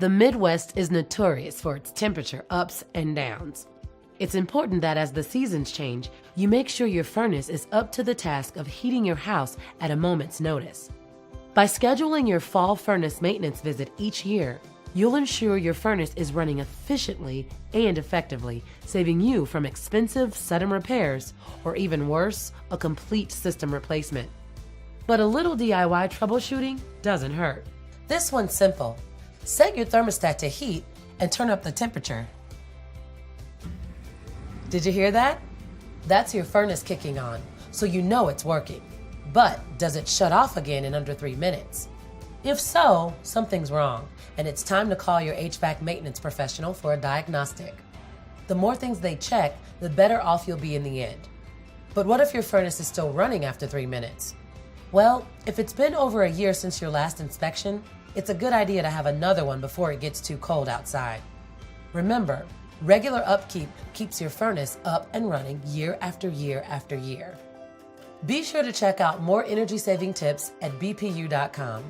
The Midwest is notorious for its temperature ups and downs. It's important that as the seasons change, you make sure your furnace is up to the task of heating your house at a moment's notice. By scheduling your fall furnace maintenance visit each year, you'll ensure your furnace is running efficiently and effectively, saving you from expensive sudden repairs or, even worse, a complete system replacement. But a little DIY troubleshooting doesn't hurt. This one's simple. Set your thermostat to heat and turn up the temperature. Did you hear that? That's your furnace kicking on, so you know it's working. But does it shut off again in under 3 minutes? If so, something's wrong, and it's time to call your HVAC maintenance professional for a diagnostic. The more things they check, the better off you'll be in the end. But what if your furnace is still running after 3 minutes? Well, if it's been over a year since your last inspection, it's a good idea to have another one before it gets too cold outside. Remember, regular upkeep keeps your furnace up and running year after year after year. Be sure to check out more energy-saving tips at BPU.com.